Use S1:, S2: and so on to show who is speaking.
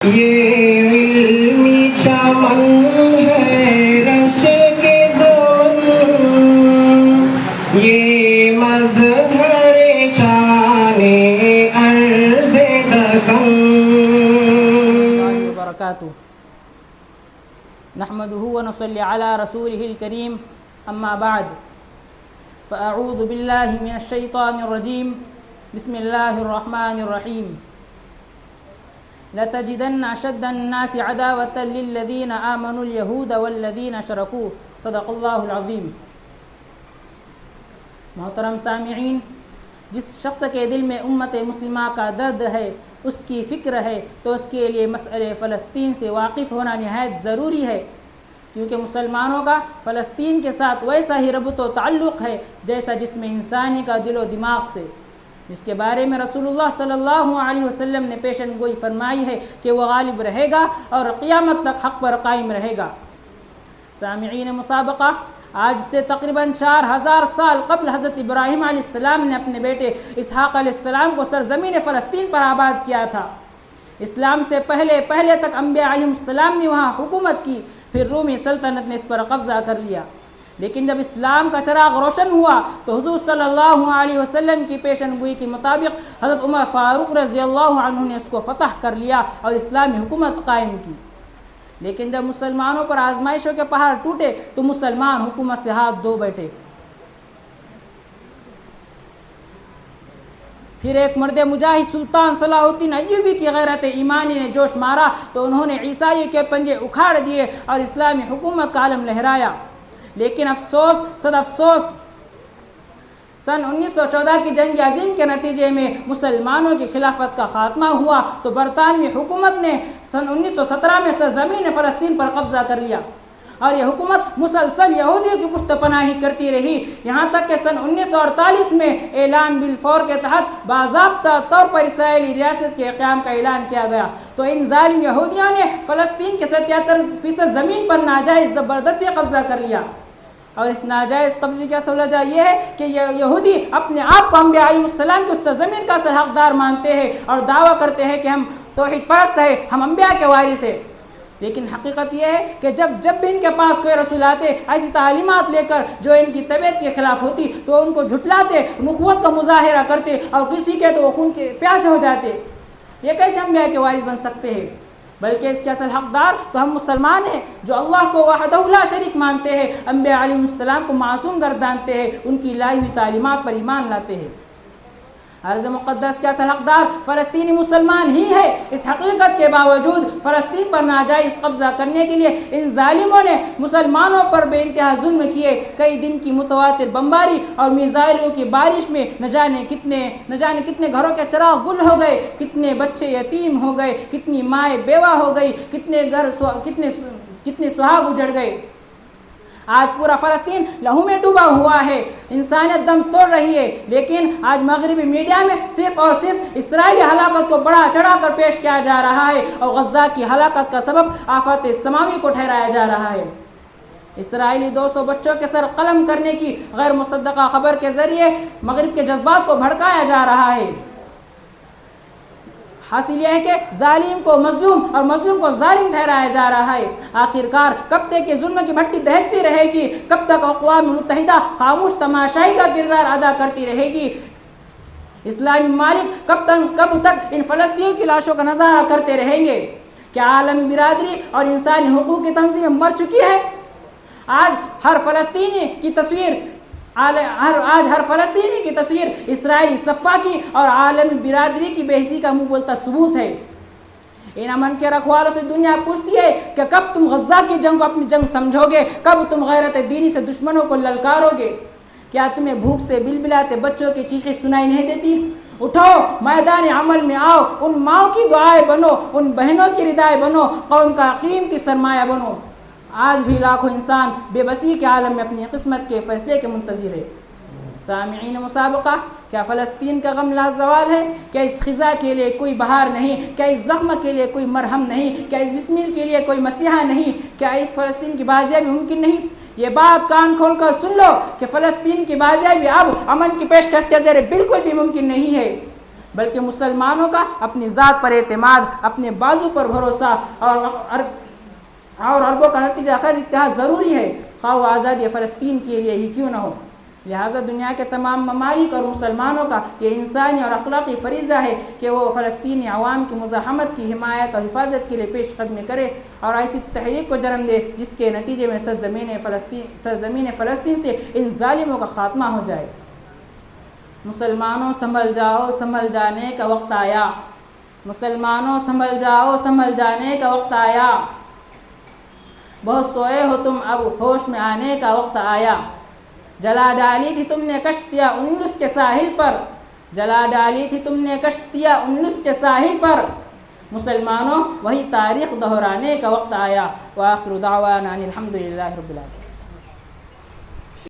S1: یہ علمی چمن ہے رش کے ظلم، یہ مظہر شان عرض دکن
S2: وبرکاتہ۔ نحمده ونصلي على رسوله الكريم، اما بعد فاعوذ بالله من الشيطان الرجيم، بسم الله الرحمن الرحيم۔ لتجدن اشد الناس عداوة للذين آمنوا اليهود والذين اشركوا، صدق اللہ العظیم۔ محترم سامعین، جس شخص کے دل میں امت مسلمہ کا درد ہے، اس کی فکر ہے، تو اس کے لیے مسئلہ فلسطین سے واقف ہونا نہایت ضروری ہے، کیونکہ مسلمانوں کا فلسطین کے ساتھ ویسا ہی ربط و تعلق ہے جیسا جسم انسانی کا دل و دماغ سے، جس کے بارے میں رسول اللہ صلی اللہ علیہ وسلم نے پیشن گوئی فرمائی ہے کہ وہ غالب رہے گا اور قیامت تک حق پر قائم رہے گا۔ سامعین مسابقہ، آج سے تقریباً 4000 سال قبل حضرت ابراہیم علیہ السلام نے اپنے بیٹے اسحاق علیہ السلام کو سرزمین فلسطین پر آباد کیا تھا۔ اسلام سے پہلے تک انبیاء علیہ السلام نے وہاں حکومت کی، پھر رومی سلطنت نے اس پر قبضہ کر لیا، لیکن جب اسلام کا چراغ روشن ہوا تو حضور صلی اللہ علیہ وسلم کی پیشن گوئی کے مطابق حضرت عمر فاروق رضی اللہ عنہ نے اس کو فتح کر لیا اور اسلامی حکومت قائم کی۔ لیکن جب مسلمانوں پر آزمائشوں کے پہاڑ ٹوٹے تو مسلمان حکومت سے ہاتھ دھو بیٹھے۔ پھر ایک مرد مجاہد سلطان صلاح الدین ایوبی کی غیرت ایمانی نے جوش مارا تو انہوں نے عیسائی کے پنجے اکھاڑ دیے اور اسلامی حکومت کا علم لہرایا۔ لیکن افسوس صد افسوس، سن 1914 کی جنگ عظیم کے نتیجے میں مسلمانوں کی خلافت کا خاتمہ ہوا تو برطانوی حکومت نے سن 1917 میں سرزمین فلسطین پر قبضہ کر لیا، اور یہ حکومت مسلسل یہودیوں کی پشت پناہی کرتی رہی، یہاں تک کہ سن 1948 میں اعلان بالفور کے تحت باضابطہ طور پر اسرائیلی ریاست کے قیام کا اعلان کیا گیا۔ تو ان ظالم یہودیوں نے فلسطین کے 77% زمین پر ناجائز زبردستی قبضہ کر لیا، اور اس ناجائز قبضے کی اصل وجہ یہ ہے کہ یہودی اپنے آپ کو انبیاء علیہ السلام کی اس زمین کا اصل حقدار مانتے ہیں اور دعویٰ کرتے ہیں کہ ہم توحید پرست ہیں، ہم انبیاء کے وارث ہیں۔ لیکن حقیقت یہ ہے کہ جب بھی ان کے پاس کوئی رسول آتے ایسی تعلیمات لے کر جو ان کی طبیعت کے خلاف ہوتی تو ان کو جھٹلاتے، نبوت کا مظاہرہ کرتے، اور کسی کے تو وہ خون کے پیاسے ہو جاتے۔ یہ کیسے انبیاء کے وارث بن سکتے ہیں؟ بلکہ اس کے اصل حقدار تو ہم مسلمان ہیں جو اللہ کو وحدہ لا شریک مانتے ہیں، انبیاء علیہ السلام کو معصوم گردانتے ہیں، ان کی لائی ہوئی تعلیمات پر ایمان لاتے ہیں۔ ارض مقدس کے اصل حقدار فلسطینی مسلمان ہی ہے۔ اس حقیقت کے باوجود فلسطین پر ناجائز قبضہ کرنے کے لیے ان ظالموں نے مسلمانوں پر بے انتہا ظلم کیے۔ کئی دن کی متواتر بمباری اور میزائلوں کی بارش میں نہ جانے کتنے گھروں کے چراغ گل ہو گئے، کتنے بچے یتیم ہو گئے، کتنی مائیں بیوہ ہو گئی، کتنے سہاگ اجڑ گئے۔ آج پورا فلسطین لہو میں ڈوبا ہوا ہے، انسانیت دم توڑ رہی ہے، لیکن آج مغربی میڈیا میں صرف اور صرف اسرائیلی ہلاکت کو بڑا چڑھا کر پیش کیا جا رہا ہے، اور غزہ کی ہلاکت کا سبب آفات سماوی کو ٹھہرایا جا رہا ہے۔ اسرائیلی 200 بچوں کے سر قلم کرنے کی غیر مصدقہ خبر کے ذریعے مغرب کے جذبات کو بھڑکایا جا رہا ہے۔ حاصل یہ ہے کہ ظالم کو مظلوم اور مظلوم کو ظالم ٹھہرایا جا رہا ہے۔ آخرکار کب تک کہ ظلم کی بھٹی دہکتی رہے گی؟ کب تک اقوام متحدہ خاموش تماشائی کا کردار ادا کرتی رہے گی؟ اسلامی ممالک کب تک ان فلسطینیوں کی لاشوں کا نظارہ کرتے رہیں گے؟ کیا عالمی برادری اور انسانی حقوق کی تنظیمیں مر چکی ہے؟ آج ہر فلسطینی کی تصویر اسرائیلی صفاقی اور عالمی برادری کی بے حسی کا منہ بولتا ثبوت ہے۔ ان امن کے رکھوالوں سے دنیا پوچھتی ہے کہ کب تم غزہ کی جنگ کو اپنی جنگ سمجھو گے؟ کب تم غیرت دینی سے دشمنوں کو للکارو گے؟ کیا تمہیں بھوک سے بلبلاتے بچوں کی چیخیں سنائی نہیں دیتی؟ اٹھو، میدان عمل میں آؤ، ان ماؤں کی دعائیں بنو، ان بہنوں کی ردائیں بنو، قوم کا قیمتی سرمایہ بنو۔ آج بھی لاکھوں انسان بے بسی کے عالم میں اپنی قسمت کے فیصلے کے منتظر ہے۔ سامعین مسابقہ، کیا فلسطین کا غم لازوال ہے؟ کیا اس خزاں کے لیے کوئی بہار نہیں؟ کیا اس زخم کے لیے کوئی مرہم نہیں؟ کیا اس بسمل کے لیے کوئی مسیحا نہیں؟ کیا اس فلسطین کی بازیابی ممکن نہیں؟ یہ بات کان کھول کر سن لو کہ فلسطین کی بازیابی اب امن کی پیشکش کے ذریعے بالکل بھی ممکن نہیں ہے۔ بلکہ مسلمانوں کا اپنی ذات پر اعتماد، اپنے بازو پر بھروسہ اور عربوں کا نتیجہ خیز اتحاد ضروری ہے، خواہ وہ آزادی فلسطین کے لیے ہی کیوں نہ ہو۔ لہٰذا دنیا کے تمام ممالک اور مسلمانوں کا یہ انسانی اور اخلاقی فریضہ ہے کہ وہ فلسطینی عوام کی مزاحمت کی حمایت اور حفاظت کے لیے پیش قدمی کرے اور ایسی تحریک کو جنم دے جس کے نتیجے میں سرزمین فلسطین سے ان ظالموں کا خاتمہ ہو جائے۔ مسلمانوں سنبھل جاؤ، سنبھل جانے کا وقت آیا۔ مسلمانوں سنبھل جاؤ، سنبھل جانے کا وقت آیا۔ بہت سوئے ہو تم، اب ہوش میں آنے کا وقت آیا۔ جلا ڈالی تھی تم نے کشتیاں اندلس کے ساحل پر، جلا ڈالی تھی تم نے کشتیاں اندلس کے ساحل پر، مسلمانوں وہی تاریخ دہرانے کا وقت آیا۔ وآخر دعوانا ان الحمد للہ رب العالمین۔